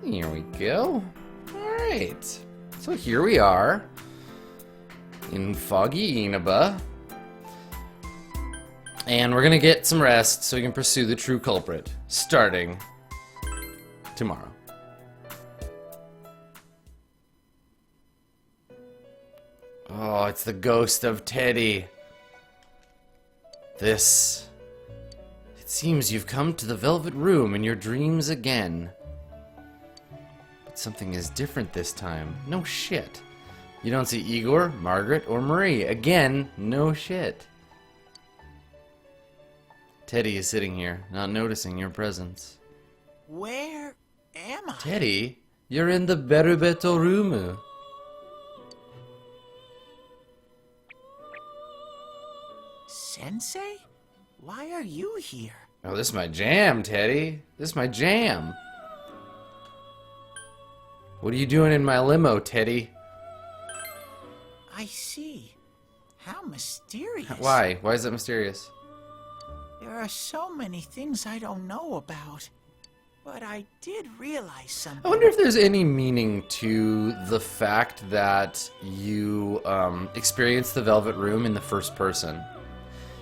Here we go. Alright. So here we are in foggy Inaba. And we're gonna get some rest so we can pursue the true culprit, starting tomorrow. Oh, it's the ghost of Teddy. It seems you've come to the Velvet Room in your dreams again. But something is different this time. No shit. You don't see Igor, Margaret, or Marie. Again, no shit. Teddy is sitting here, not noticing your presence. Where am I? Teddy, you're in the Berubeto Room. Sensei? Why are you here? Oh, this is my jam, Teddy. This is my jam. What are you doing in my limo, Teddy? I see. How mysterious. Why? Why is that mysterious? There are so many things I don't know about. But I did realize something. I wonder if there's any meaning to the fact that you experienced the Velvet Room in the first person.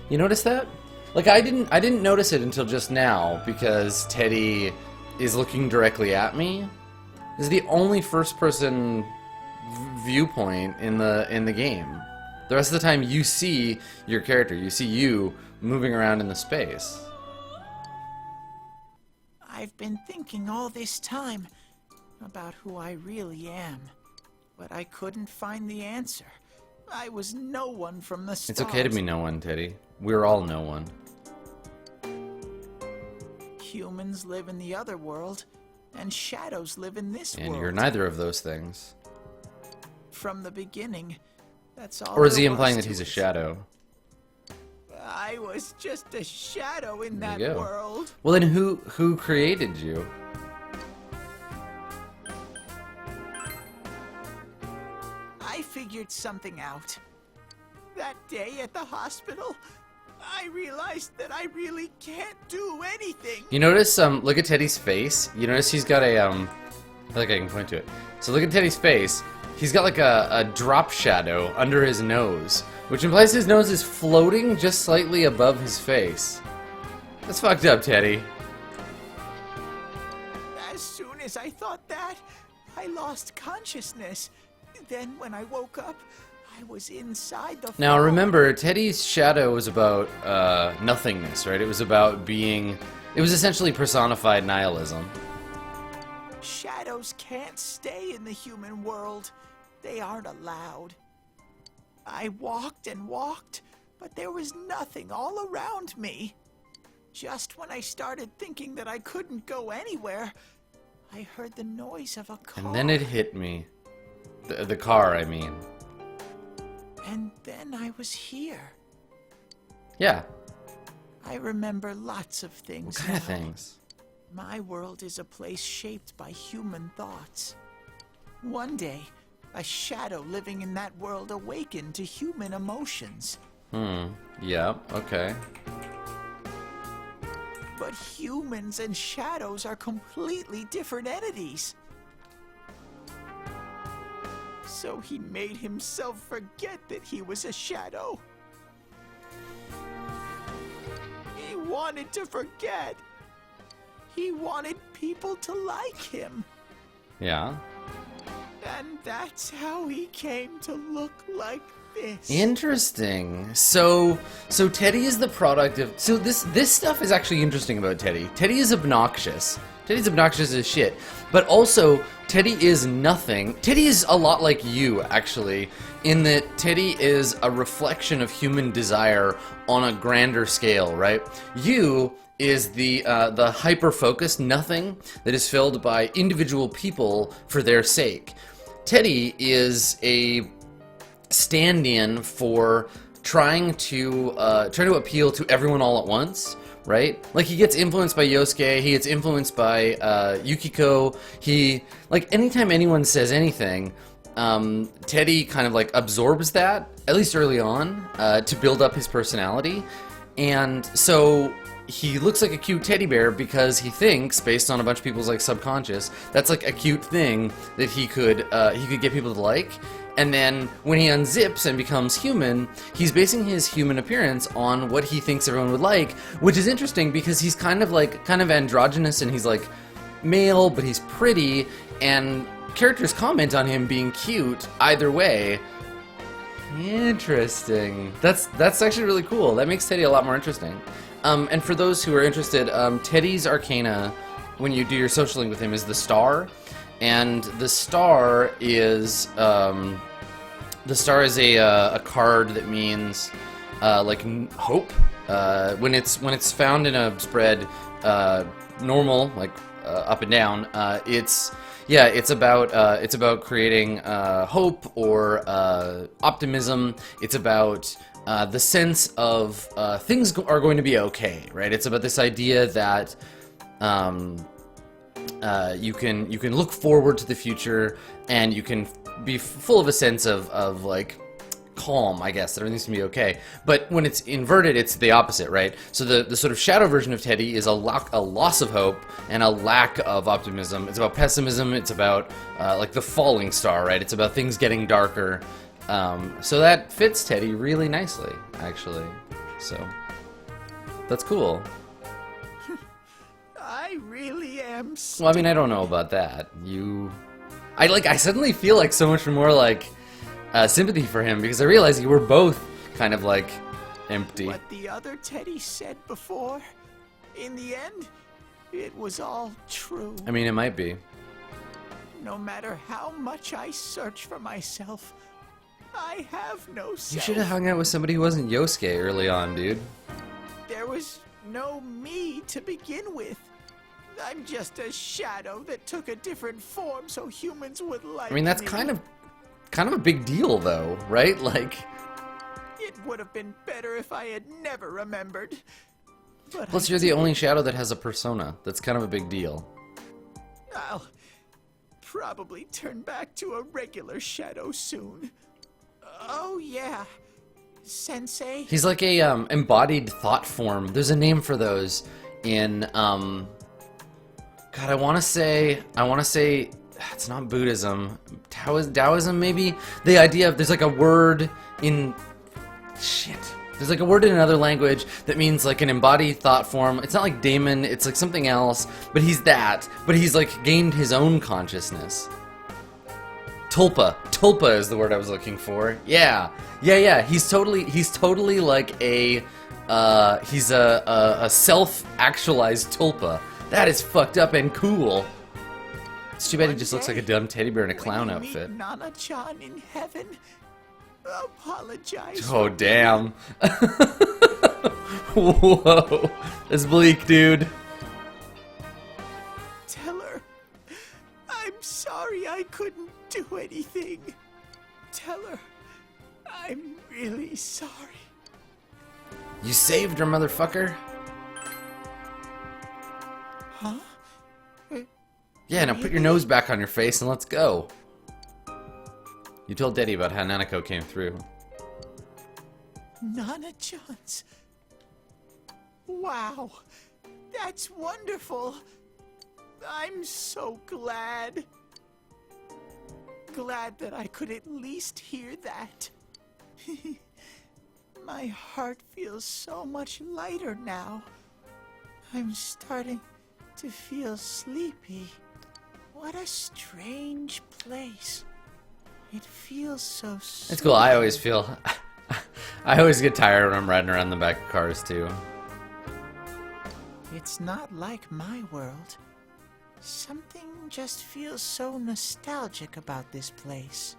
You notice that? Like I didn't notice it until just now because Teddy is looking directly at me. This is the only first-person viewpoint in the game. The rest of the time, you see your character. You see you moving around in the space. I've been thinking all this time about who I really am, but I couldn't find the answer. I was no one from the start. It's okay to be no one, Teddy. We're all no one. Humans live in the other world, and shadows live in this world. And you're neither of those things. From the beginning, that's all. Or is he there implying was that he's to a it. shadow? I was just a shadow in that There you go. world. Well, then who created you? I figured something out. That day at the hospital, I realized that I really can't do anything. You notice, look at Teddy's face. You notice he's got a, I feel like I can point to it. So look at Teddy's face. He's got like a drop shadow under his nose, which implies his nose is floating just slightly above his face. That's fucked up, Teddy. As soon as I thought that, I lost consciousness. Then when I woke up, I was inside the Now fog. remember, Teddy's shadow was about nothingness, right? It was about being... It was essentially personified nihilism. Shadows can't stay in the human world. They aren't allowed. I walked and walked, but there was nothing all around me. Just when I started thinking that I couldn't go anywhere, I heard the noise of a car. And then it hit me. The car, I mean. And then I was here. Yeah. I remember lots of things. What kind of now. things? My world is a place shaped by human thoughts. One day, a shadow living in that world awakened to human emotions. Yeah, okay. But humans and shadows are completely different entities. So he made himself forget that he was a shadow. He wanted to forget. He wanted people to like him. Yeah. And that's how he came to look like this. Interesting. So Teddy is the product of... So this stuff is actually interesting about Teddy. Teddy is obnoxious. Teddy's obnoxious as shit. But also, Teddy is nothing. Teddy is a lot like you, actually, in that Teddy is a reflection of human desire on a grander scale, right? You is the hyper-focused nothing that is filled by individual people for their sake. Teddy is a stand-in for trying to appeal to everyone all at once, right? Like, he gets influenced by Yosuke, he gets influenced by Yukiko. Like, anytime anyone says anything, Teddy kind of like absorbs that, at least early on, to build up his personality. And so he looks like a cute teddy bear because he thinks, based on a bunch of people's like subconscious, that's like a cute thing that he could get people to like. And then when he unzips and becomes human, he's basing his human appearance on what he thinks everyone would like, which is interesting because he's kind of androgynous, and he's like male, but he's pretty, and characters comment on him being cute either way. Interesting. That's actually really cool. That makes Teddy a lot more interesting. And for those who are interested, Teddy's Arcana, when you do your social link with him, is the star. And the star is a card that means like hope. When it's found in a spread normal, like up and down, it's about creating hope or optimism. It's about the sense of things are going to be okay, right? It's about this idea that you can look forward to the future, and you can be full of a sense of like calm, I guess, that everything's gonna be okay. But when it's inverted, it's the opposite, right? So the sort of shadow version of Teddy is a loss of hope and a lack of optimism. It's about pessimism. It's about like the falling star, right? It's about things getting darker. So that fits Teddy really nicely, actually. So that's cool. I really am. Well, I mean, I don't know about that. I suddenly feel like so much more like sympathy for him, because I realize you were both kind of like empty. What the other Teddy said before, in the end, it was all true. I mean, it might be. No matter how much I search for myself, I have no self. You should have hung out with somebody who wasn't Yosuke early on, dude. There was no me to begin with. I'm just a shadow that took a different form so humans would like me. I mean, that's kind of a big deal, though, right? Like, it would have been better if I had never remembered. But plus, you're the only shadow that has a persona. That's kind of a big deal. I'll probably turn back to a regular shadow soon. Oh yeah, Sensei. He's like a embodied thought form. There's a name for those in God, I want to say it's not Buddhism. Taoism, maybe? The idea of there's like a word in There's like a word in another language that means like an embodied thought form. It's not like daemon, it's like something else, but he's that. But he's like gained his own consciousness. Tulpa. Tulpa is the word I was looking for. Yeah. He's totally like a self-actualized Tulpa. That is fucked up and cool. It's too bad he just looks like a dumb teddy bear in a clown outfit. Nana-chan in heaven, apologize. Oh, damn. Whoa. That's bleak, dude. Tell her, I'm sorry I couldn't do anything. Tell her, I'm really sorry. You saved her, motherfucker. Huh? Yeah, now put your nose back on your face and let's go. You told Daddy about how Nanako came through. Nana-chan's. Wow, that's wonderful. I'm so glad. Glad that I could at least hear that. My heart feels so much lighter now. I'm starting to feel sleepy. What a strange place. It feels so soothing. It's cool. I always get tired when I'm riding around the back of cars too. It's not like my world. Something just feels so nostalgic about this place.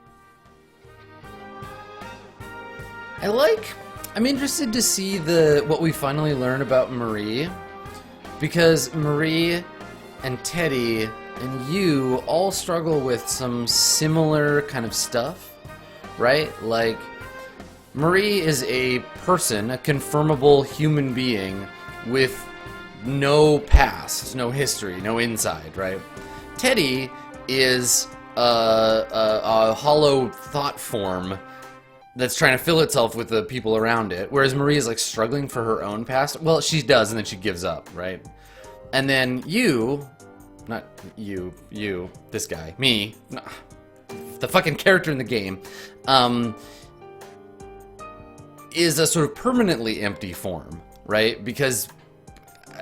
I'm interested to see what we finally learn about Marie, because Marie and Teddy and you all struggle with some similar kind of stuff, right? Like, Marie is a person, a confirmable human being with no past, no history, no inside, right? Teddy is a hollow thought form that's trying to fill itself with the people around it, whereas Marie is like struggling for her own past. Well, she does, and then she gives up, right? And then you, not you, this guy, me, the fucking character in the game, is a sort of permanently empty form, right? Because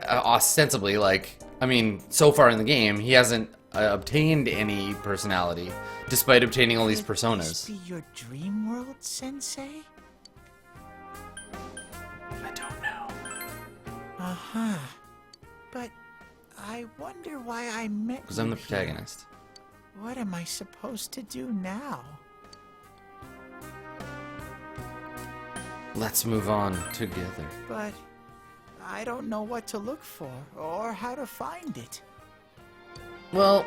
ostensibly, like, I mean, so far in the game, he hasn't obtained any personality, despite obtaining all these personas. Could this be your dream world, Sensei? I don't know. Uh-huh. But I wonder why I met Because I'm the you here. protagonist. What am I supposed to do now? Let's move on together. But I don't know what to look for or how to find it. Well,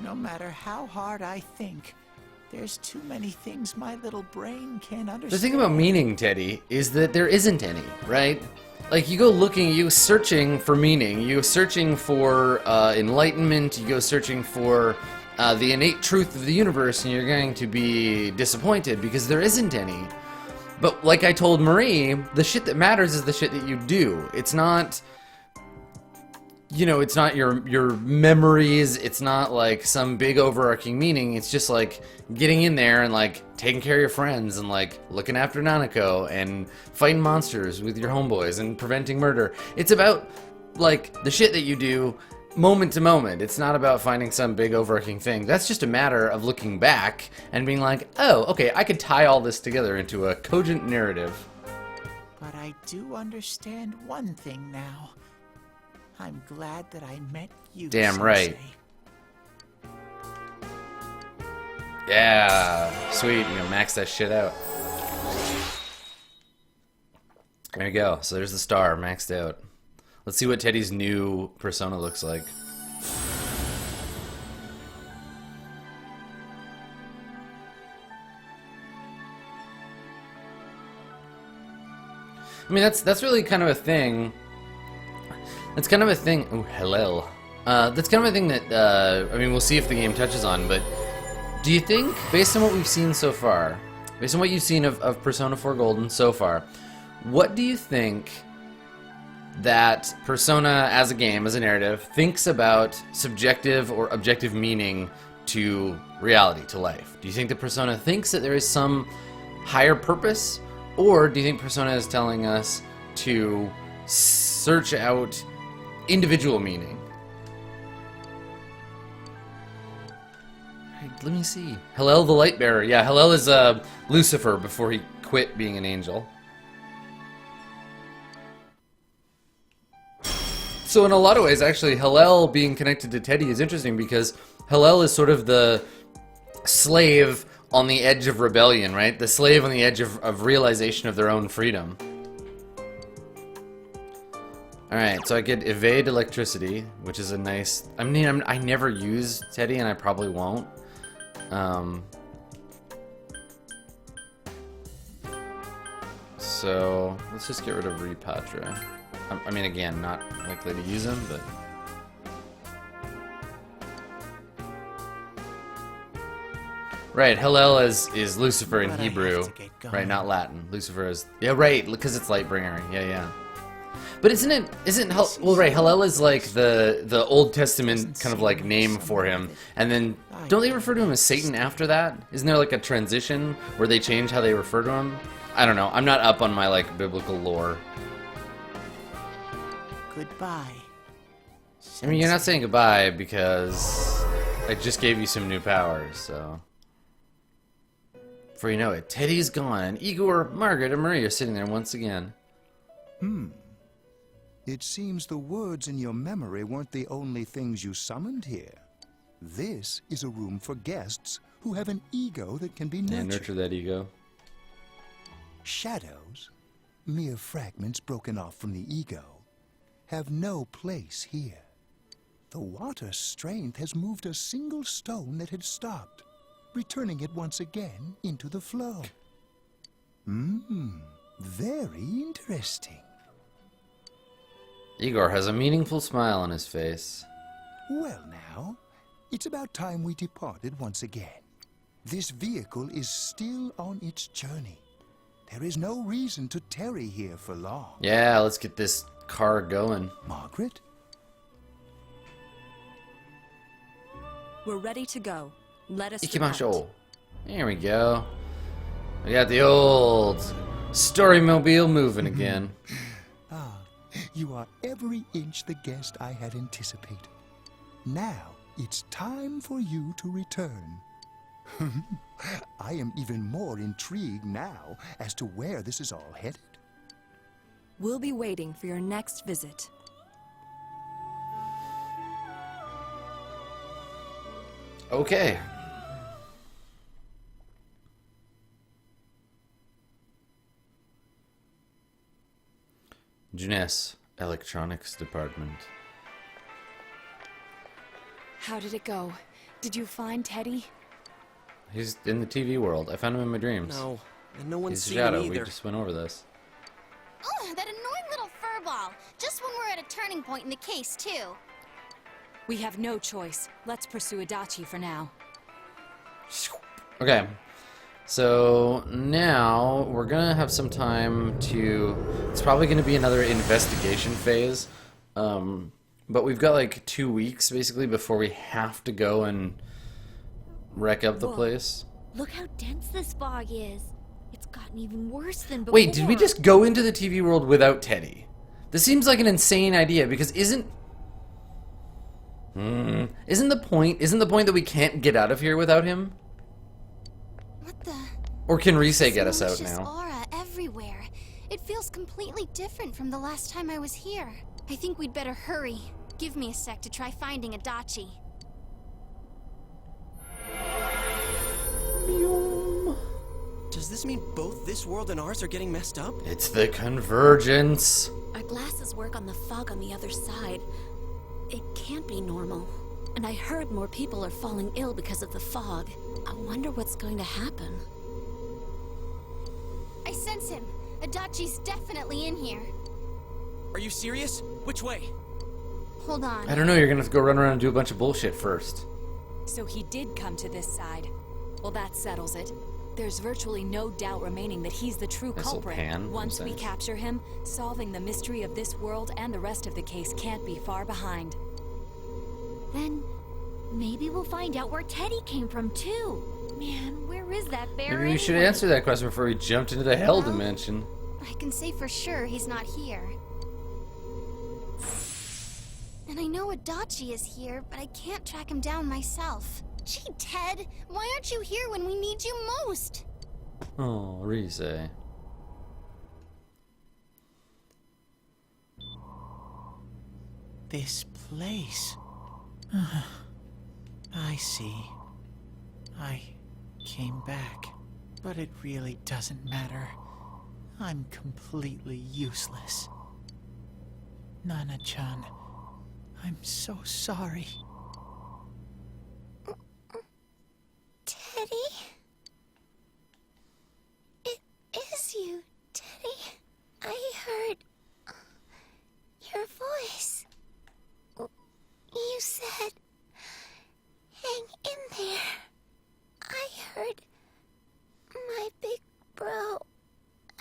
No matter how hard I think, there's too many things my little brain can't understand. the thing about meaning, Teddy, is that there isn't any, right? Like, you go looking, you go searching for meaning, you go searching for enlightenment, you go searching for the innate truth of the universe, and you're going to be disappointed because there isn't any. But like I told Marie, the shit that matters is the shit that you do. It's not, you know, it's not your memories, it's not like some big overarching meaning. It's just like getting in there and like taking care of your friends and like looking after Nanako and fighting monsters with your homeboys and preventing murder. It's about like the shit that you do moment to moment. It's not about finding some big overarching thing. That's just a matter of looking back and being like, oh, okay, I could tie all this together into a cogent narrative. But I do understand one thing now. I'm glad that I met you, Damn Sensei. right. Yeah, sweet. You know, max that shit out. There you go. So there's the star, maxed out. Let's see what Teddy's new persona looks like. I mean, that's really kind of a thing. That's kind of a thing. Oh, hello. That's kind of a thing that I mean, we'll see if the game touches on. But do you think, based on what we've seen so far, based on what you've seen of Persona 4 Golden so far, what do you think that Persona as a game, as a narrative, thinks about subjective or objective meaning to reality, to life? Do you think that Persona thinks that there is some higher purpose, or do you think Persona is telling us to search out individual meaning? Hey, let me see. Hillel the Lightbearer. Yeah, Hillel is Lucifer before he quit being an angel. So in a lot of ways, actually, Hillel being connected to Teddy is interesting because Hillel is sort of the slave on the edge of rebellion, right? The slave on the edge of realization of their own freedom. Alright, so I get evade electricity, which is a nice... I mean, I never use Teddy, and I probably won't. So, let's just get rid of Repatra. I mean, again, not likely to use him, but... Right, Hillel is Lucifer in But I Hebrew, have to get going. right? Not Latin. Lucifer is, yeah, right, because it's Lightbringer. Yeah. But well, right? Hillel is like the Old Testament kind of like name for him, and then don't they refer to him as Satan after that? Isn't there like a transition where they change how they refer to him? I don't know. I'm not up on my like biblical lore. Goodbye. I mean, you're not saying goodbye because I just gave you some new powers, so. Before you know it, Teddy's gone, and Igor, Margaret, and Marie are sitting there once again. It seems the words in your memory weren't the only things you summoned here. This is a room for guests who have an ego that can be nurtured. And nurture that ego. Shadows, mere fragments broken off from the ego, have no place here. The water's strength has moved a single stone that had stopped, returning it once again into the flow. Very interesting. Igor has a meaningful smile on his face. Well now, it's about time we departed once again. This vehicle is still on its journey. There is no reason to tarry here for long. Yeah, let's get this car going. Margaret? We're ready to go. Let us Ikimashou. depart. There we go. We got the old Storymobile moving again. Ah, you are every inch the guest I had anticipated. Now, it's time for you to return. I am even more intrigued now as to where this is all headed. We'll be waiting for your next visit. Okay. Jeunesse, Electronics Department. How did it go? Did you find Teddy? He's in the TV world. I found him in my dreams. No, and no one's He's a seen him shadow. We either. just went over this. Oh, that annoying little furball. Just when we're at a turning point in the case, too. We have no choice. Let's pursue Adachi for now. Okay. So now we're gonna have some time to. It's probably gonna be another investigation phase, but we've got like 2 weeks basically before we have to go and wreck up the Whoa. place. Look how dense this fog is. It's gotten even worse than before. Wait, did we just go into the TV world without Teddy? This seems like an insane idea because isn't the point that we can't get out of here without him? What the? Or can Risei get us out Malicious now? aura everywhere. It feels completely different from the last time I was here. I think we'd better hurry. Give me a sec to try finding Adachi. Does this mean both this world and ours are getting messed up? It's the convergence. Our glasses work on the fog on the other side. It can't be normal. And I heard more people are falling ill because of the fog. I wonder what's going to happen. I sense him. Adachi's definitely in here. Are you serious? Which way? Hold on. I don't know, you're gonna have to go run around and do a bunch of bullshit first. So he did come to this side. Well, that settles it. There's virtually no doubt remaining that he's the true This'll culprit. pan, Once we thanks. capture him, solving the mystery of this world and the rest of the case can't be far behind. Then maybe we'll find out where Teddy came from too. Man, where is that bear? Maybe we should anyway? answer that question before we jumped into the hell Well, dimension. I can say for sure he's not here. And I know Adachi is here, but I can't track him down myself. Gee, Ted, why aren't you here when we need you most? Oh, Risei. This place. I see. I came back, but it really doesn't matter. I'm completely useless. Nana-chan, I'm so sorry. Teddy? It is you, Teddy. I heard your voice. You said, hang in there. I heard my big bro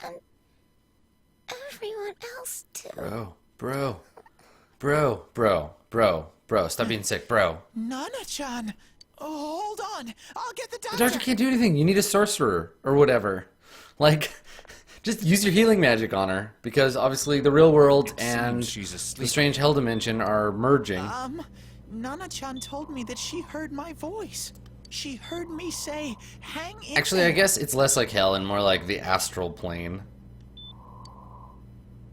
and everyone else too. Bro. Stop being sick, bro. Nana-chan! Oh, hold on! I'll get the The doctor! doctor can't do anything. You need a sorcerer or whatever. Like, just use your healing magic on her because obviously the real world and she's asleep. the strange hell dimension are merging. Nana-chan told me that she heard my voice. She heard me say, hang in Actually, there. I guess it's less like hell and more like the astral plane.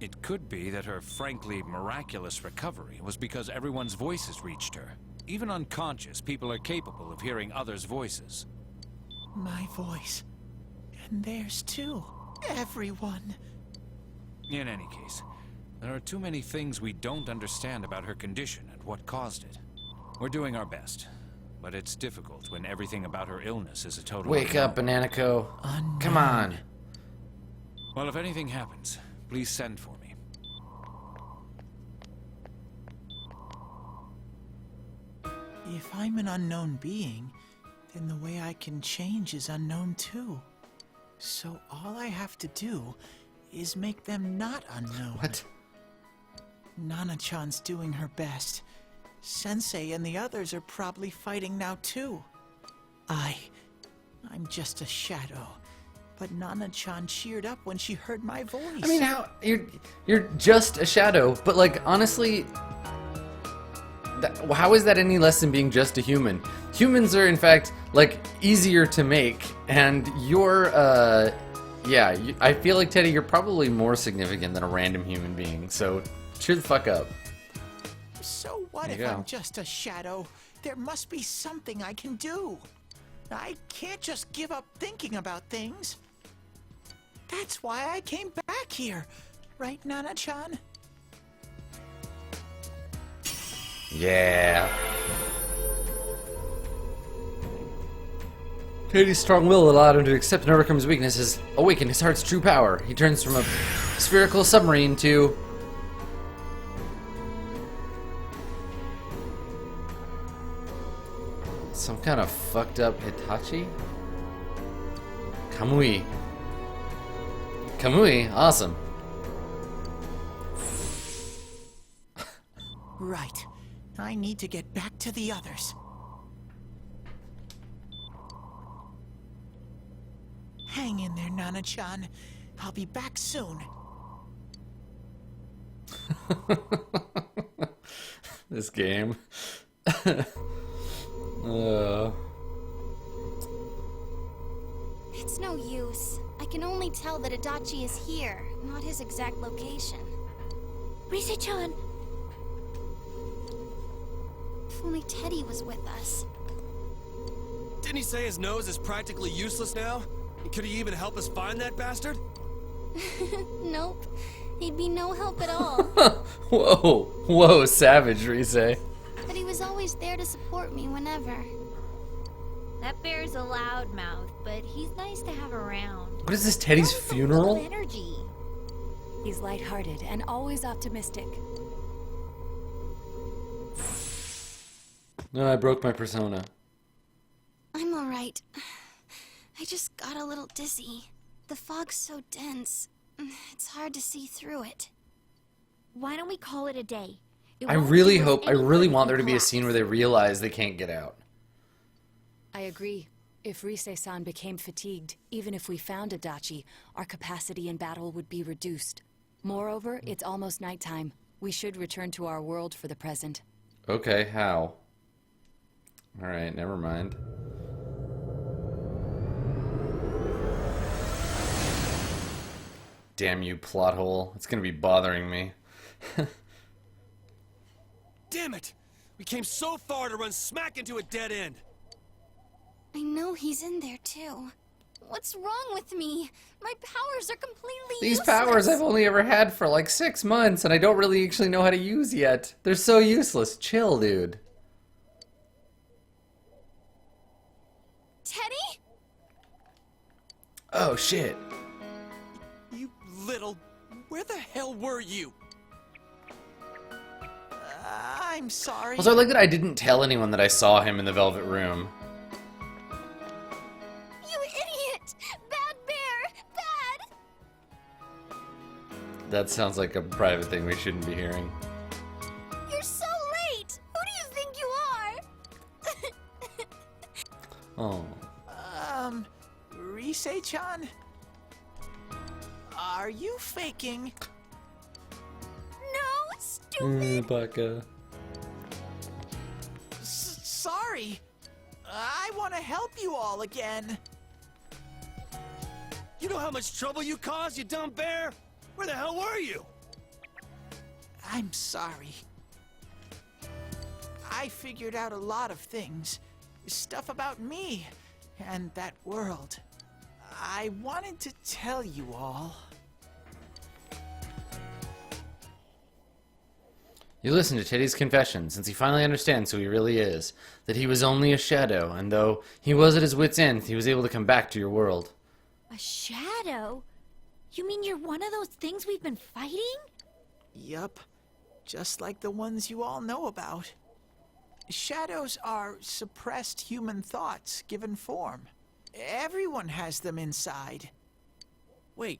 It could be that her frankly miraculous recovery was because everyone's voices reached her. Even unconscious, people are capable of hearing others' voices. My voice. And theirs too. Everyone. In any case, there are too many things we don't understand about her condition and what caused it. We're doing our best, but it's difficult when everything about her illness is a total Wake unknown. up, Bananico. Come on. Well, if anything happens, please send for me. If I'm an unknown being, then the way I can change is unknown too. So all I have to do is make them not unknown. What? Nana-chan's doing her best. Sensei and the others are probably fighting now too. I'm just a shadow. But Nana-chan cheered up when she heard my voice. I mean, how you're just a shadow, but like honestly, how is that any less than being just a human? Humans are in fact like easier to make, and you're I feel like Teddy, you're probably more significant than a random human being. So cheer the fuck up. So what if I'm just a shadow? There must be something I can do. I can't just give up thinking about things. That's why I came back here. Right, Nana-chan? Yeah. Teddy's strong will allowed him to accept and overcome his weaknesses, awaken his heart's true power. He turns from a spherical submarine to... some kind of fucked up Hitachi? Kamui. Kamui? Awesome. Right. I need to get back to the others. Hang in there, Nana-chan. I'll be back soon. This game. It's no use. I can only tell that Adachi is here, not his exact location. Rise-chan! If only Teddy was with us. Didn't he say his nose is practically useless now? Could he even help us find that bastard? Nope. He'd be no help at all. Whoa, savage, Rise. But he was always there to support me whenever. That bear's a loudmouth, but he's nice to have around. What is this, Teddy's funeral? Energy. He's lighthearted and always optimistic. No, I broke my persona. I'm alright. I just got a little dizzy. The fog's so dense. It's hard to see through it. Why don't we call it a day? I really want there to be a scene where they realize they can't get out. I agree. If Rise-san became fatigued, even if we found Adachi, our capacity in battle would be reduced. Moreover, it's almost nighttime. We should return to our world for the present. Okay, how? Alright, never mind. Damn you, plot hole. It's gonna be bothering me. Damn it! We came so far to run smack into a dead end. I know he's in there too. What's wrong with me? My powers are completely These useless. powers I've only ever had for like 6 months, and I don't really actually know how to use yet. They're so useless. Chill, dude. Teddy? Oh, shit. You little... Where the hell were you? I'm sorry. Also, I like that I didn't tell anyone that I saw him in the Velvet Room. You idiot! Bad bear! Bad! That sounds like a private thing we shouldn't be hearing. You're so late! Who do you think you are? Oh. Rise-chan? Are you faking? No, stupid! Baka. Sorry. I want to help you all again. You know how much trouble you caused, you dumb bear? Where the hell were you? I'm sorry. I figured out a lot of things. Stuff about me and that world. I wanted to tell you all. You listen to Teddy's confession, since he finally understands who he really is. That he was only a shadow, and though he was at his wit's end, he was able to come back to your world. A shadow? You mean you're one of those things we've been fighting? Yup. Just like the ones you all know about. Shadows are suppressed human thoughts given form. Everyone has them inside. Wait,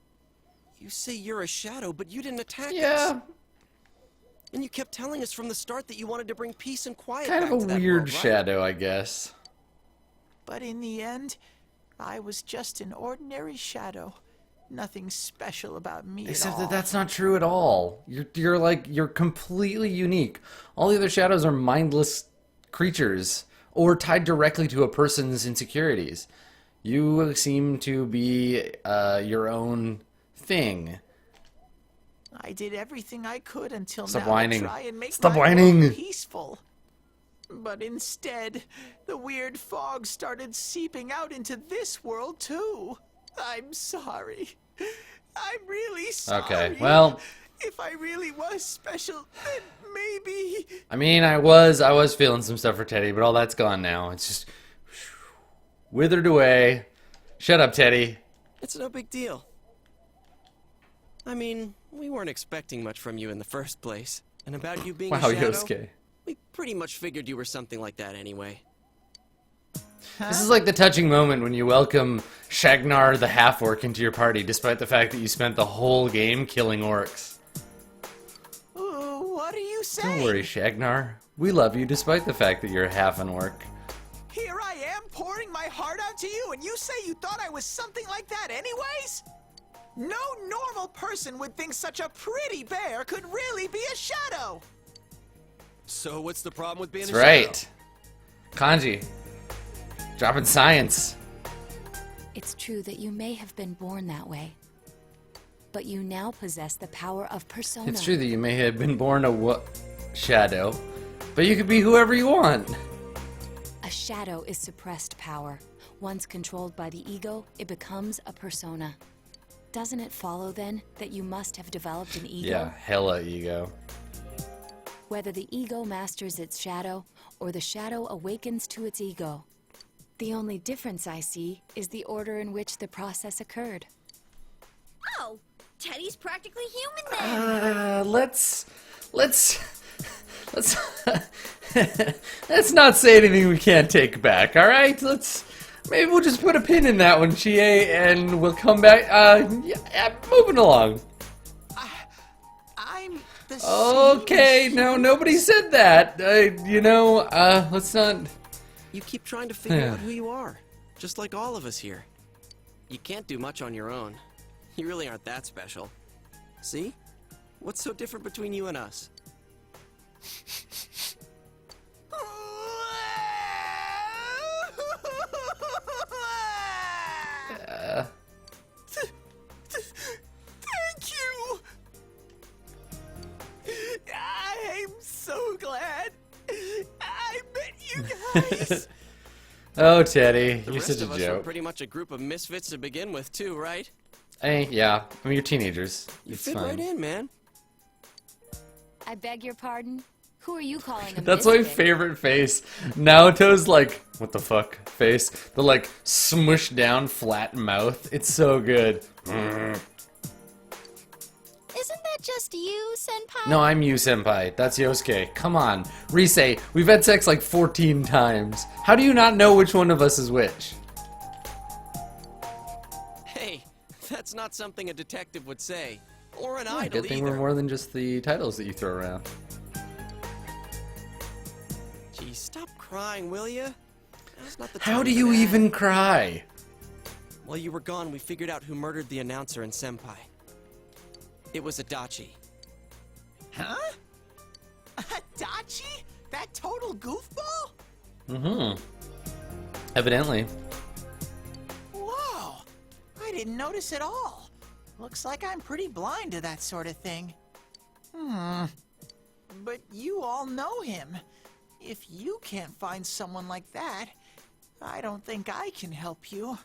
you say you're a shadow, but you didn't attack us. Yeah, And you kept telling us from the start that you wanted to bring peace and quiet kind back of to a that weird world, right? shadow, I guess. But in the end, I was just an ordinary shadow. Nothing special about me Except at all. that that's not true at all. You're completely unique. All the other shadows are mindless creatures or tied directly to a person's insecurities. You seem to be your own thing. I did everything I could until Stop now whining. to try and make Stop my whining. world peaceful. But instead, the weird fog started seeping out into this world too. I'm sorry. I'm really sorry. Okay, well, if I really was special, then maybe. I mean, I was feeling some stuff for Teddy, but all that's gone now. It's just withered away. Shut up, Teddy. It's no big deal. I mean, we weren't expecting much from you in the first place. And about you being a Wow, shadow, Yosuke. we pretty much figured you were something like that anyway. This is like the touching moment when you welcome Shagnar the half-orc into your party, despite the fact that you spent the whole game killing orcs. What are you saying? Don't worry, Shagnar. We love you despite the fact that you're half an orc. Here I am pouring my heart out to you, and you say you thought I was something like that anyways? No normal person would think such a pretty bear could really be a shadow. So what's the problem with being That's a right. shadow? Kanji. Dropping science. It's true that you may have been born that way, but you now possess the power of persona. It's true that you may have been born a shadow, but you could be whoever you want. A shadow is suppressed power. Once controlled by the ego, it becomes a persona. Doesn't it follow, then, that you must have developed an ego? Yeah, hella ego. Whether the ego masters its shadow, or the shadow awakens to its ego. The only difference I see is the order in which the process occurred. Oh, Teddy's practically human then. Let's let's not say anything we can't take back, all right? Maybe we'll just put a pin in that one, Chie, and we'll come back. Yeah, moving along. I'm the Okay, same no, nobody said that. Let's not. You keep trying to figure out who you are, just like all of us here. You can't do much on your own. You really aren't that special. See? What's so different between you and us? Thank you. I'm so glad I met you guys. Oh, Teddy, The you're rest such a of us were joke. pretty much a group of misfits to begin with, too, right? Hey, yeah, I mean, you're teenagers. You It's fit fine. right in, man. I beg your pardon? Who are you calling a That's my misfit? favorite face. Naoto's like, what the fuck face? The like smushed down flat mouth. It's so good. Isn't that just you, Senpai? No, I'm you, senpai. That's Yosuke. Come on. Rise, we've had sex like 14 times. How do you not know which one of us is which? Hey, that's not something a detective would say. Or an Yeah, idol good thing either. we're more than just the titles that you throw around. Geez, stop crying, will ya? Now's not the How time do for you that. even cry? While you were gone, we figured out who murdered the announcer and Senpai. It was Adachi. Huh? Adachi? That total goofball? Mm-hmm. Evidently. Whoa! I didn't notice at all. Looks like I'm pretty blind to that sort of thing. But you all know him. If you can't find someone like that, I don't think I can help you.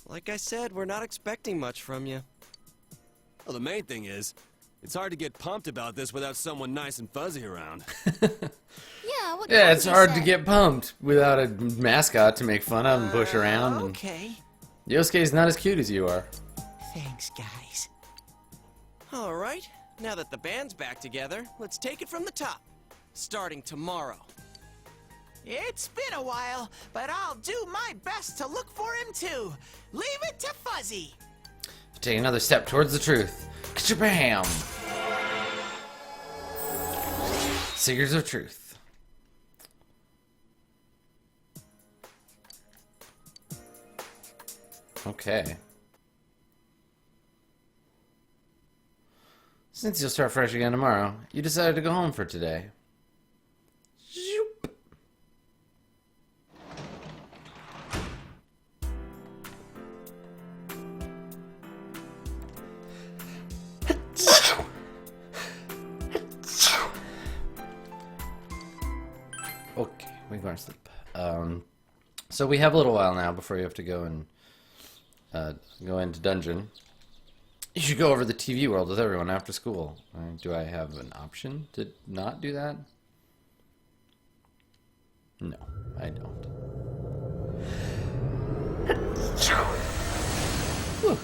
Like I said, we're not expecting much from you. Well, the main thing is, it's hard to get pumped about this without someone nice and fuzzy around. Yeah, what Yeah, it's Kanji hard to said. get pumped without a mascot to make fun of and push around. And Okay. Yosuke's not as cute as you are. Thanks, guys. All right, now that the band's back together, let's take it from the top. Starting tomorrow. It's been a while, but I'll do my best to look for him too. Leave it to Fuzzy. Take another step towards the truth. Ka-bam! Seekers of truth. Okay. Since you'll start fresh again tomorrow, you decided to go home for today. Zoop. Okay, we're going to sleep. So we have a little while now before you have to go and go into dungeon. You should go over the TV world with everyone after school. Do I have an option to not do that? No, I don't. Whew.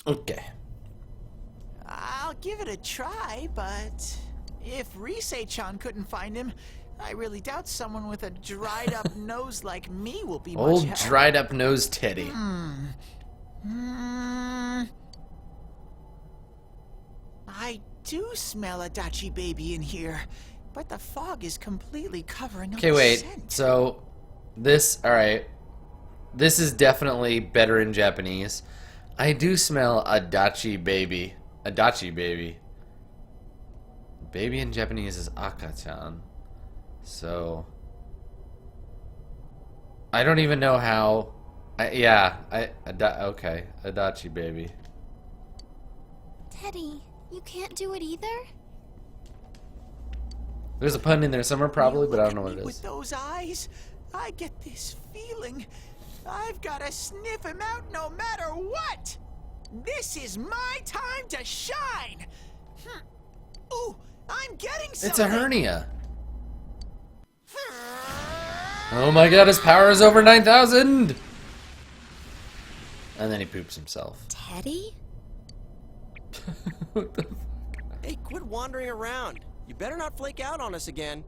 Okay. I'll give it a try, but if Rise-chan couldn't find him, I really doubt someone with a dried-up nose like me will be much Old help. dried-up nose Teddy. I do smell a Dachi baby in here, but the fog is completely covering up Okay, the wait. scent. So, this, alright. This is definitely better in Japanese. I do smell a dachi baby. A dachi baby. Baby in Japanese is akachan. So, I don't even know how. Okay, a dachi baby. Teddy, you can't do it either? There's a pun in there somewhere probably, but I don't know what Look at it me is. with those eyes, I get this feeling. I've got to sniff him out no matter what. This is my time to shine. Ooh, I'm getting something. It's a hernia. Oh my god, his power is over 9,000! And then he poops himself. Teddy? What the Hey, quit wandering around. You better not flake out on us again.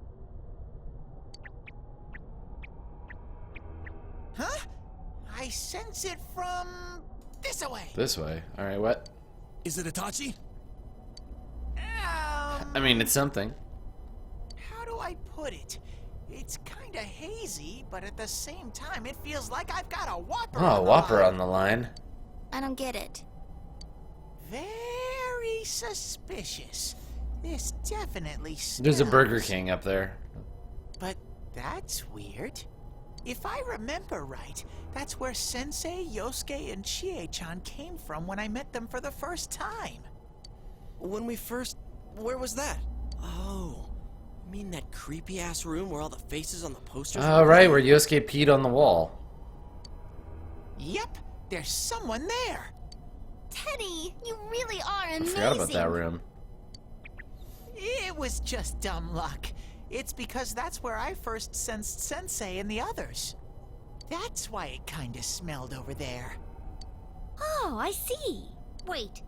Huh? I sense it from this away. This way. Alright, what? Is it Itachi? I mean, it's something. How do I put it? It's kind of hazy, but at the same time, it feels like I've got a Whopper. Oh, a Whopper on the line. I don't get it. Very suspicious. This definitely smells. There's a Burger King up there. But that's weird. If I remember right, that's where Sensei, Yosuke, and Chie-chan came from when I met them for the first time. When we first... Where was that? Oh, you mean that creepy-ass room where all the faces on the posters Oh, were right, there? where Yosuke peed on the wall. Yep, there's someone there. Teddy, you really are I amazing. forgot about that room. It was just dumb luck. It's because that's where I first sensed Sensei and the others. That's why it kinda smelled over there. Oh, I see. Wait,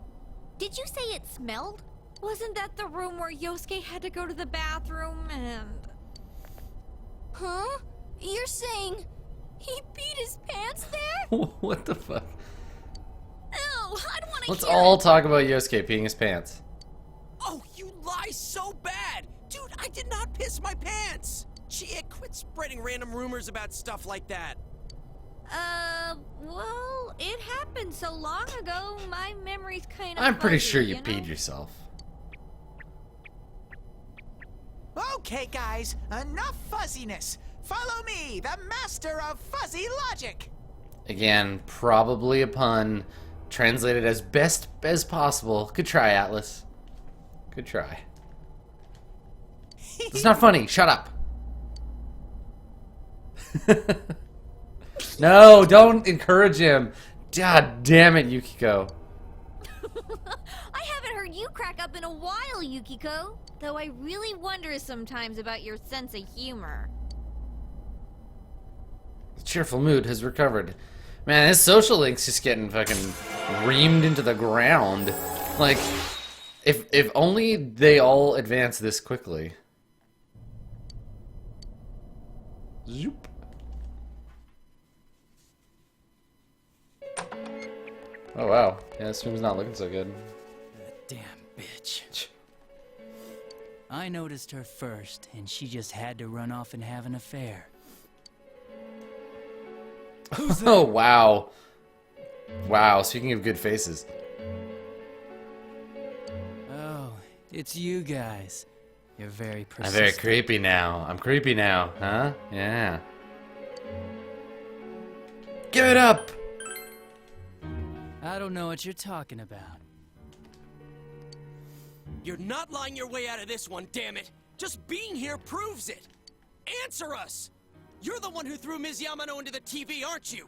did you say it smelled? Wasn't that the room where Yosuke had to go to the bathroom and... Huh? You're saying he peed his pants there? What the fuck? Ew, I don't want to Let's hear all it. talk about Yosuke peeing his pants. Oh, you lie so bad! Dude, I did not piss my pants! Chie, quit spreading random rumors about stuff like that. Well, it happened so long ago, my memory's kind of I'm pretty fuzzy, sure you know? peed yourself. Okay, guys, enough fuzziness. Follow me, the master of fuzzy logic. Again, probably a pun. Translated as best as possible. Good try, Atlus. Good try. It's not funny. Shut up. No, don't encourage him. God damn it, Yukiko. I haven't heard you crack up in a while, Yukiko. Though I really wonder sometimes about your sense of humor. The cheerful mood has recovered. Man, his social link's just getting fucking reamed into the ground. Like, If only they all advance this quickly. Zoop. Oh wow. Yeah, this room's not looking so good. That damn bitch. I noticed her first, and she just had to run off and have an affair. Oh wow. Wow, speaking of good faces. Oh, it's you guys. You're very I'm persistent. very creepy now. I'm creepy now, huh? Yeah. Give it up! I don't know what you're talking about. You're not lying your way out of this one, damn it! Just being here proves it! Answer us! You're the one who threw Ms. Yamano into the TV, aren't you?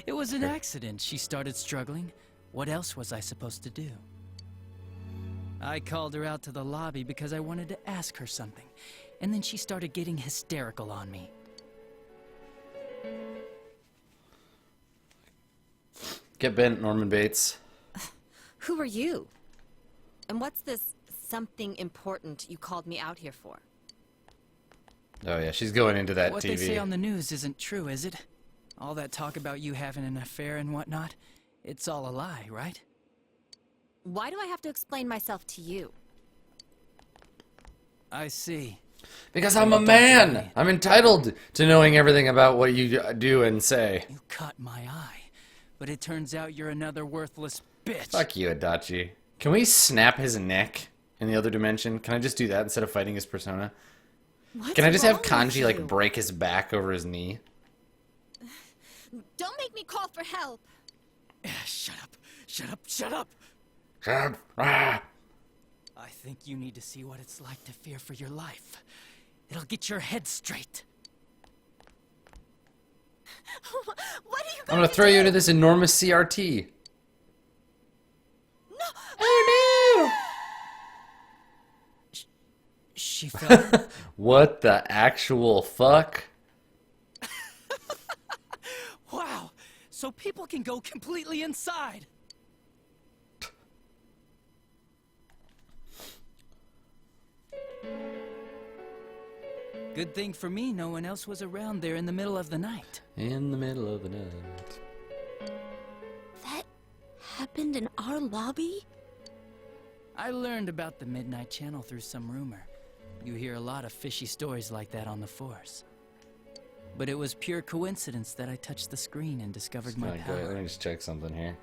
It was an accident. She started struggling. What else was I supposed to do? I called her out to the lobby because I wanted to ask her something, and then she started getting hysterical on me. Get bent, Norman Bates. Who are you? And what's this something important you called me out here for? Oh yeah, she's going into that What TV. they say on the news isn't true, is it? All that talk about you having an affair and whatnot, it's all a lie, right? Why do I have to explain myself to you? I see. Because I'm a man! I'm entitled to knowing everything about what you do and say. You caught my eye, but it turns out you're another worthless bitch. Fuck you, Adachi. Can we snap his neck in the other dimension? Can I just do that instead of fighting his persona? What's Can I just have wrong with Kanji, like, you? break his back over his knee? Don't make me call for help. Shut up! Shut up! Shut up! Shut up. Ah. I think you need to see what it's like to fear for your life. It'll get your head straight. What are you I'm going gonna to throw do? you into this enormous CRT. No. Oh She fell. no! What the actual fuck? Wow! So people can go completely inside! Good thing for me, no one else was around there in the middle of the night. In the middle of the night. That happened in our lobby? I learned about the Midnight Channel through some rumor. You hear a lot of fishy stories like that on the Force. But it was pure coincidence that I touched the screen and discovered my Not good. Let power. me just check something here.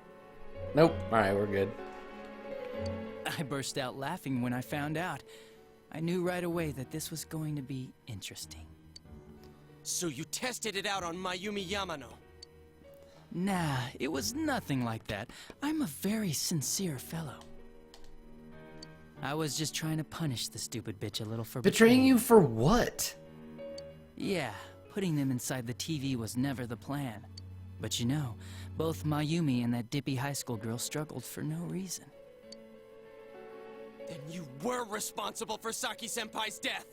Nope. Alright, we're good. I burst out laughing when I found out. I knew right away that this was going to be interesting. So you tested it out on Mayumi Yamano. Nah, it was nothing like that. I'm a very sincere fellow. I was just trying to punish the stupid bitch a little for Betraying you for what? Yeah, putting them inside the TV was never the plan. But you know, both Mayumi and that dippy high school girl struggled for no reason. Then you were responsible for Saki-senpai's death!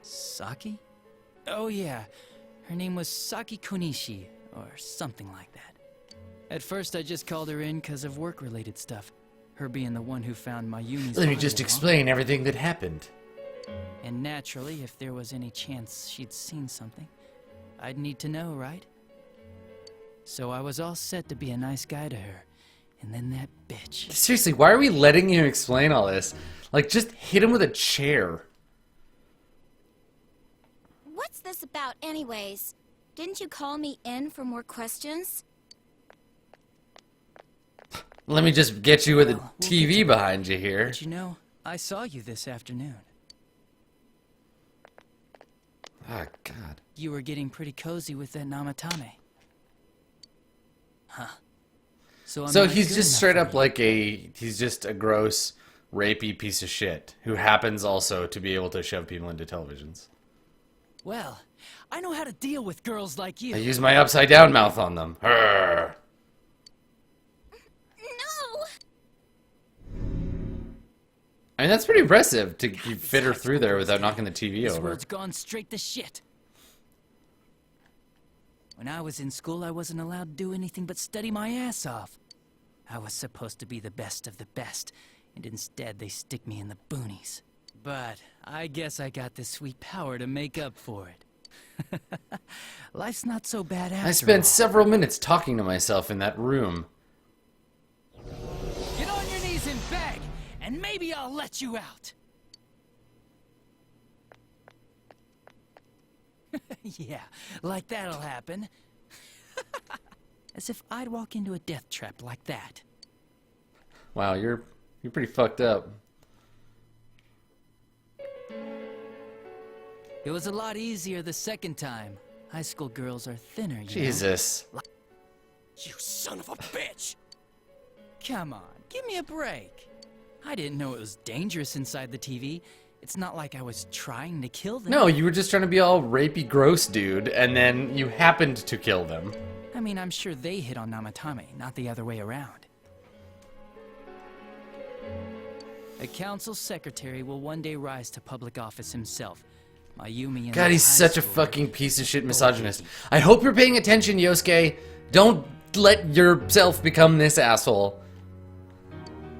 Saki? Oh yeah, her name was Saki Konishi, or something like that. At first I just called her in because of work-related stuff. Her being the one who found Mayumi's Let me body just along. explain everything that happened. And naturally, if there was any chance she'd seen something, I'd need to know, right? So I was all set to be a nice guy to her. And then that bitch. Seriously, why are we letting you explain all this? Like, just hit him with a chair. What's this about anyways? Didn't you call me in for more questions? Let me just get you with a Well, we'll TV get to behind you here. But you know, I saw you this afternoon. Oh, God. You were getting pretty cozy with that Namatame. Huh. So, I'm So not he's good just enough straight for up you. like he's just a gross, rapey piece of shit who happens also to be able to shove people into televisions. Well, I know how to deal with girls like you. I use my upside down mouth on them. Arrgh. No! I mean, that's pretty impressive to fit her through there without knocking the TV This over. world's gone straight to shit. When I was in school, I wasn't allowed to do anything but study my ass off. I was supposed to be the best of the best, and instead they stick me in the boonies. But I guess I got the sweet power to make up for it. Life's not so bad after all. I spent several minutes talking to myself in that room. Get on your knees and beg, and maybe I'll let you out. Yeah, like that'll happen. As if I'd walk into a death trap like that. Wow, you're pretty fucked up. It was a lot easier the second time. High school girls are thinner, you know? Jesus. You son of a bitch! Come on, give me a break. I didn't know it was dangerous inside the TV. It's not like I was trying to kill them. No, you were just trying to be all rapey gross, dude, and then you happened to kill them. I mean, I'm sure they hit on Namatame, not the other way around. A council secretary will one day rise to public office himself. Mayumi and God, he's such a fucking piece of shit misogynist. I hope you're paying attention, Yosuke. Don't let yourself become this asshole.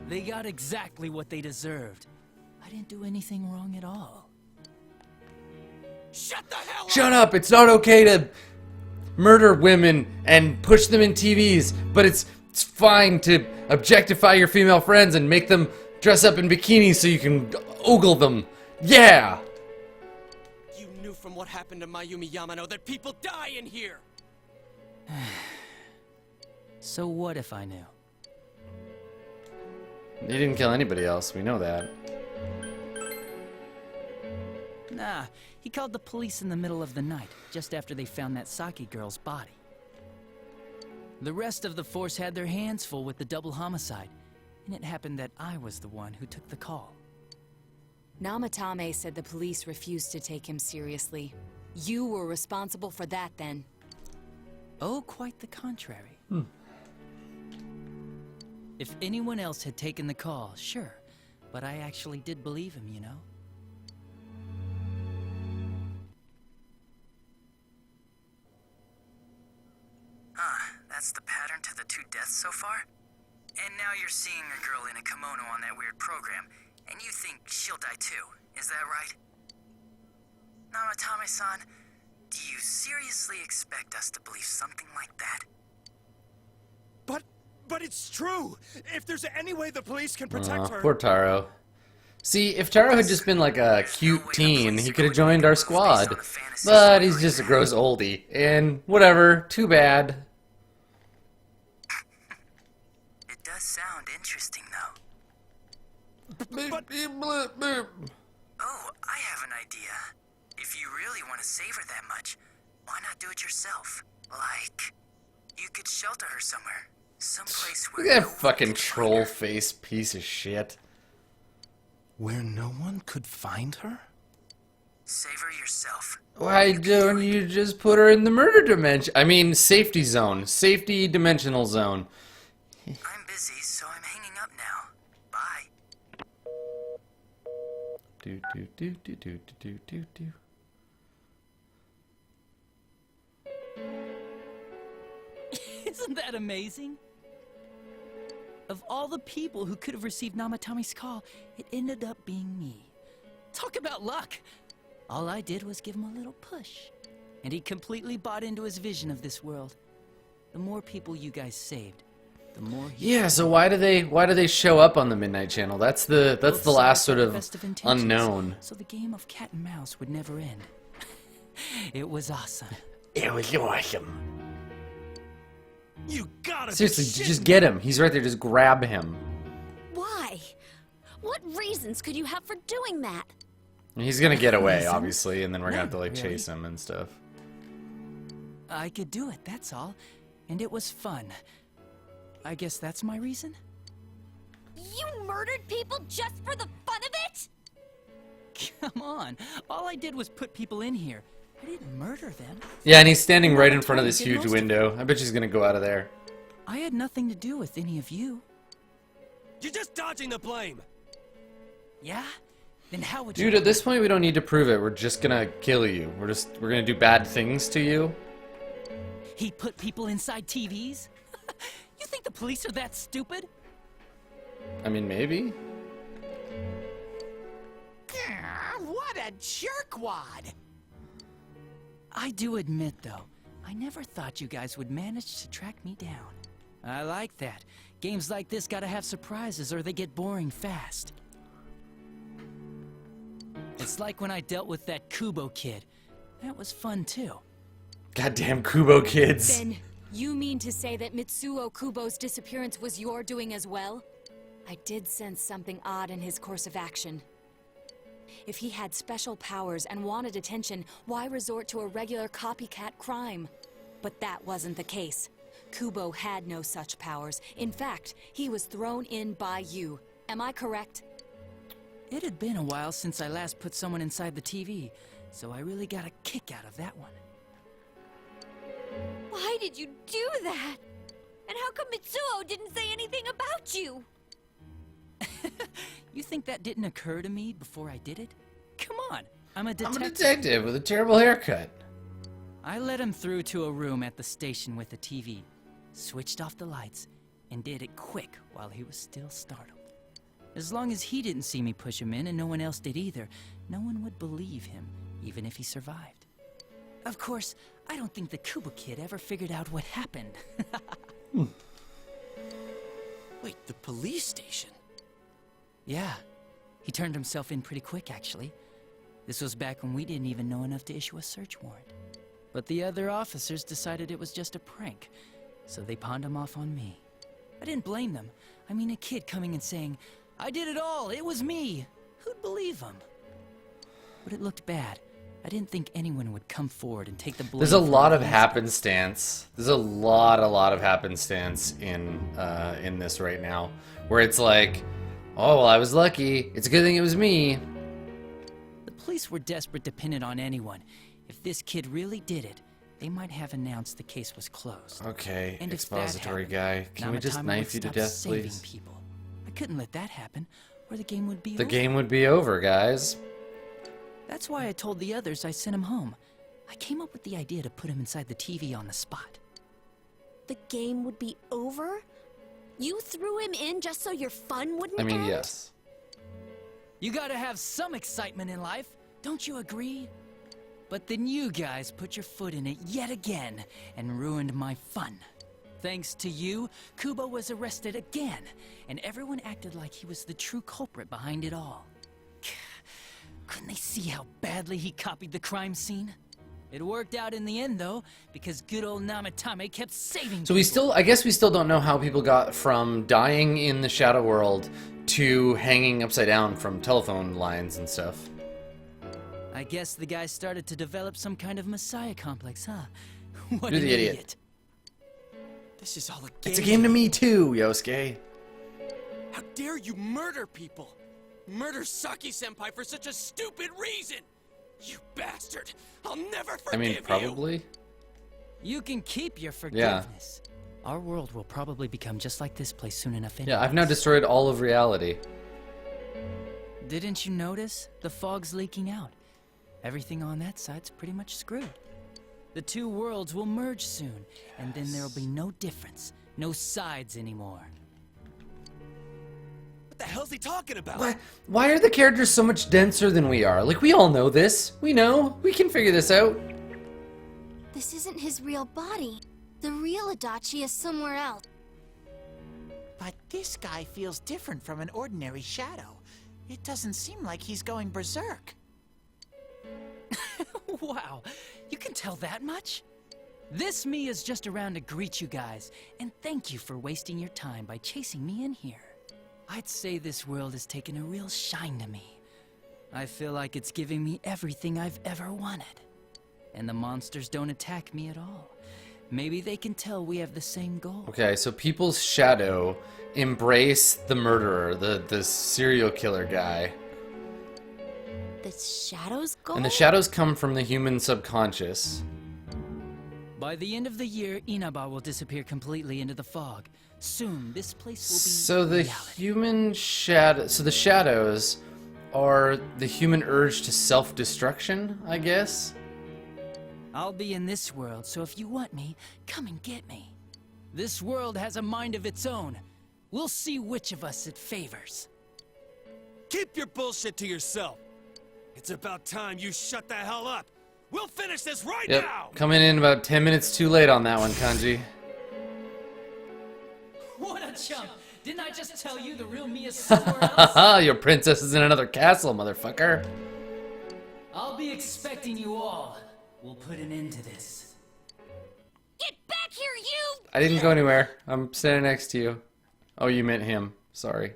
They got exactly what they deserved. I didn't do anything wrong at all. Shut the hell up! Shut up! It's not okay to murder women and push them in TVs, but it's fine to objectify your female friends and make them dress up in bikinis so you can ogle them. Yeah! You knew from what happened to Mayumi Yamano that people die in here! So what if I knew? He didn't kill anybody else, we know that. Nah, he called the police in the middle of the night, just after they found that Saki girl's body. The rest of the force had their hands full with the double homicide, and it happened that I was the one who took the call. Namatame said the police refused to take him seriously. You were responsible for that then. Oh, quite the contrary. If anyone else had taken the call, sure, but I actually did believe him, you know? That's the pattern to the 2 deaths so far? And now you're seeing a girl in a kimono on that weird program, and you think she'll die too, is that right? Namatame-san, do you seriously expect us to believe something like that? But it's true! If there's any way the police can protect her... Poor Taro. See, if Taro had just been like a cute teen, he could have joined our squad. But he's just a gross oldie. And whatever, too bad. It does sound interesting, though. Oh, I have an idea. If you really want to save her that much, why not do it yourself? Like, you could shelter her somewhere. Someplace where Look at that fucking troll face piece of shit. Where no one could find her? Save her yourself. Why don't you just put her in the murder dimension? I mean, safety zone. Safety dimensional zone. I'm busy, so I'm hanging up now. Bye. Do do do do do do do do. Isn't that amazing? Of all the people who could have received Namatame's call, it ended up being me. Talk about luck! All I did was give him a little push, and he completely bought into his vision of this world. The more people you guys saved, the more he... Yeah, so why do they show up on the Midnight Channel? That's the last sort of unknown. So the game of cat and mouse would never end. It was awesome. It was awesome. You gotta Seriously, just get him. He's right there. Just grab him. Why? What reasons could you have for doing that? He's gonna get away, obviously, and then we're gonna have to like chase him and stuff. I could do it, that's all. And it was fun. I guess that's my reason? You murdered people just for the fun of it? Come on. All I did was put people in here. I didn't murder them. Yeah, and he's standing right in front of this huge window. I bet she's gonna go out of there. I had nothing to do with any of you. You're just dodging the blame! Yeah? Then how would you... Dude, at this point we don't need to prove it. We're just gonna kill you. We're gonna do bad things to you. He put people inside TVs? You think the police are that stupid? I mean, maybe. What a jerkwad! I do admit, though, I never thought you guys would manage to track me down. I like that. Games like this gotta have surprises or they get boring fast. It's like when I dealt with that Kubo kid. That was fun, too. Goddamn Kubo kids. Then, you mean to say that Mitsuo Kubo's disappearance was your doing as well? I did sense something odd in his course of action. If he had special powers and wanted attention, why resort to a regular copycat crime? But that wasn't the case. Kubo had no such powers. In fact, he was thrown in by you. Am I correct? It had been a while since I last put someone inside the TV, so I really got a kick out of that one. Why did you do that? And how come Mitsuo didn't say anything about you? You think that didn't occur to me before I did it? Come on, I'm a detective. I'm a detective with a terrible haircut. I led him through to a room at the station with a TV, switched off the lights, and did it quick while he was still startled. As long as he didn't see me push him in and no one else did either, no one would believe him, even if he survived. Of course, I don't think the Kubo kid ever figured out what happened. Wait, the police station? Yeah, he turned himself in pretty quick, actually. This was back when we didn't even know enough to issue a search warrant. But the other officers decided it was just a prank, so they pawned him off on me. I didn't blame them. I mean, a kid coming and saying, "I did it all, it was me." Who'd believe him? But it looked bad. I didn't think anyone would come forward and take the blame. There's a lot of happenstance. There's a lot of happenstance in this right now, where it's like, oh, well, I was lucky. It's a good thing it was me. The police were desperate to pin it on anyone. If this kid really did it, they might have announced the case was closed. Okay, And expository if that happened, guy. Can we just Namatama knife would you to stop death, saving please? people. I couldn't let that happen, or the game would be The over. game would be over, guys. That's why I told the others I sent him home. I came up with the idea to put him inside the TV on the spot. The game would be over? You threw him in just so your fun wouldn't I mean, end? yes. You gotta have some excitement in life, don't you agree? But then you guys put your foot in it yet again and ruined my fun. Thanks to you, Kubo was arrested again, and everyone acted like he was the true culprit behind it all. Couldn't they see how badly he copied the crime scene? It worked out in the end, though, because good old Namatame kept saving So we people. still, I guess we still don't know how people got from dying in the shadow world to hanging upside down from telephone lines and stuff. I guess the guy started to develop some kind of messiah complex, huh? What You're an the idiot. This is all a game. It's a game to me too, Yosuke. How dare you murder people? Murder Saki-senpai for such a stupid reason! You bastard! I'll never forgive I mean, you! probably. You can keep your forgiveness. Our world will probably become just like this place soon enough anyway. Yeah, I've now destroyed all of reality. Didn't you notice? The fog's leaking out. Everything on that side's pretty much screwed. The two worlds will merge soon, and then there'll be no difference. No sides anymore. What the hell's he talking about? Why are the characters so much denser than we are? Like, we all know this. We know. We can figure this out. This isn't his real body. The real Adachi is somewhere else. But this guy feels different from an ordinary shadow. It doesn't seem like he's going berserk. Wow, you can tell that much? This me is just around to greet you guys, and thank you for wasting your time by chasing me in here. I'd say this world has taken a real shine to me. I feel like it's giving me everything I've ever wanted. And the monsters don't attack me at all. Maybe they can tell we have the same goal. Okay, so people's shadow embrace the murderer, the serial killer guy. The shadows go? And the shadows come from the human subconscious. By the end of the year, Inaba will disappear completely into the fog. Soon, this place will be So the reality. human shadow, so the shadows are the human urge to self-destruction, I guess? I'll be in this world, so if you want me, come and get me. This world has a mind of its own. We'll see which of us it favors. Keep your bullshit to yourself. It's about time you shut the hell up. We'll finish this right now! Coming in about 10 minutes too late on that one, Kanji. What a chump! Didn't I just tell you the real me is somewhere else? Your princess is in another castle, motherfucker. I'll be expecting you all. We'll put an end to this. Get back here, you! I didn't go anywhere. I'm standing next to you. Oh, you meant him. Sorry.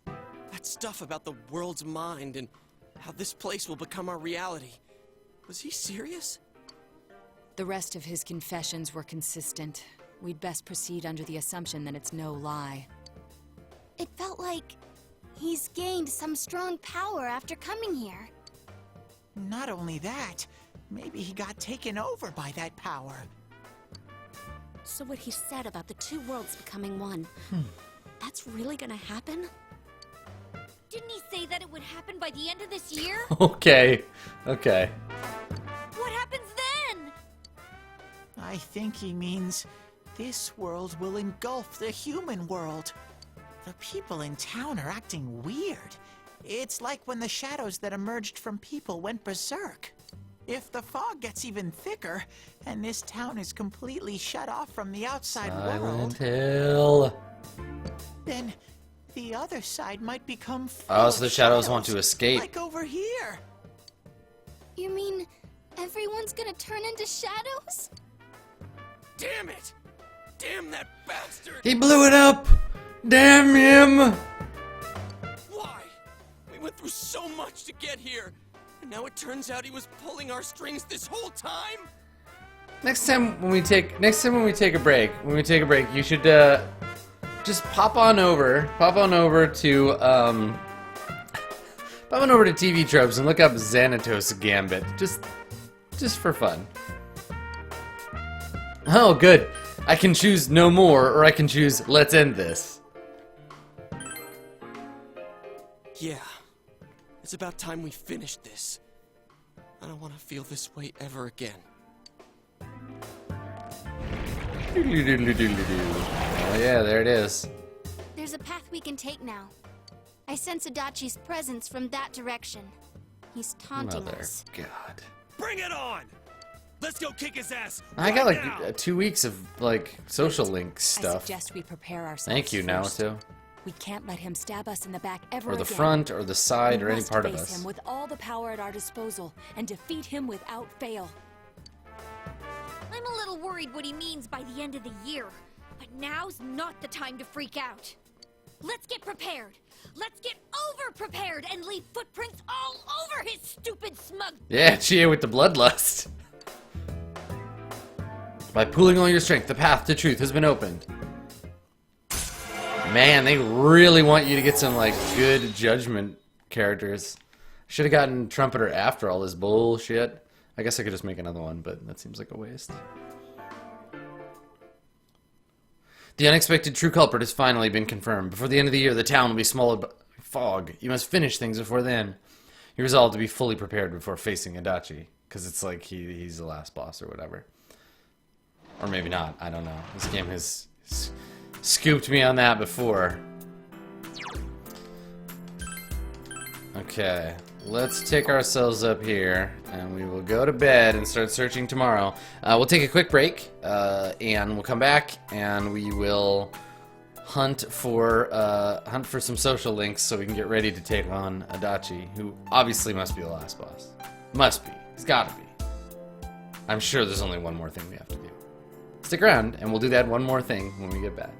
That stuff about the world's mind and how this place will become our reality. Was he serious? The rest of his confessions were consistent. We'd best proceed under the assumption that it's no lie. It felt like he's gained some strong power after coming here. Not only that, maybe he got taken over by that power. So what he said about the two worlds becoming one, that's really gonna happen? Didn't he say that it would happen by the end of this year? Okay. Okay. What happens then? I think he means this world will engulf the human world. The people in town are acting weird. It's like when the shadows that emerged from people went berserk. If the fog gets even thicker, and this town is completely shut off from the outside world, Silent Hill. then the other side might become full Oh, so the of shadows want to escape. like over here. You mean everyone's gonna turn into shadows? Damn it! Damn that bastard! He blew it up! Damn him! Why? We went through so much to get here, and now it turns out he was pulling our strings this whole time? Next time when we take a break, you should just pop on over to TV Tropes and look up Xanatos Gambit, just for fun. Oh, good. I can choose no more, or I can choose let's end this. Yeah. It's about time we finished this. I don't want to feel this way ever again. Oh yeah, there it is. There's a path we can take now. I sense Adachi's presence from that direction. He's taunting Mother us. God. Bring it on! Let's go kick his ass! I got right like now. 2 weeks of like social link I stuff. suggest we prepare ourselves. Thank you, first. Naoto. We can't let him stab us in the back ever Or the again. front, or the side, We or any must part of face us. him with all the power at our disposal and defeat him without fail. I'm a little worried what he means by the end of the year, but now's not the time to freak out. Let's get prepared. Let's get over-prepared and leave footprints all over his stupid smug... Yeah, Chie with the bloodlust. By pooling all your strength, the path to truth has been opened. Man, they really want you to get some, like, good judgment characters. Should have gotten Trumpeter after all this bullshit. I guess I could just make another one, but that seems like a waste. The unexpected true culprit has finally been confirmed. Before the end of the year, the town will be swallowed by fog. You must finish things before then. He resolved to be fully prepared before facing Adachi, because it's like he's the last boss or whatever. Or maybe not, I don't know. This game has scooped me on that before. Okay, let's take ourselves up here, and we will go to bed and start searching tomorrow. We'll take a quick break, and we'll come back, and we will hunt for some social links so we can get ready to take on Adachi, who obviously must be the last boss. Must be. He's gotta be. I'm sure there's only one more thing we have to do. Stick around, and we'll do that one more thing when we get back.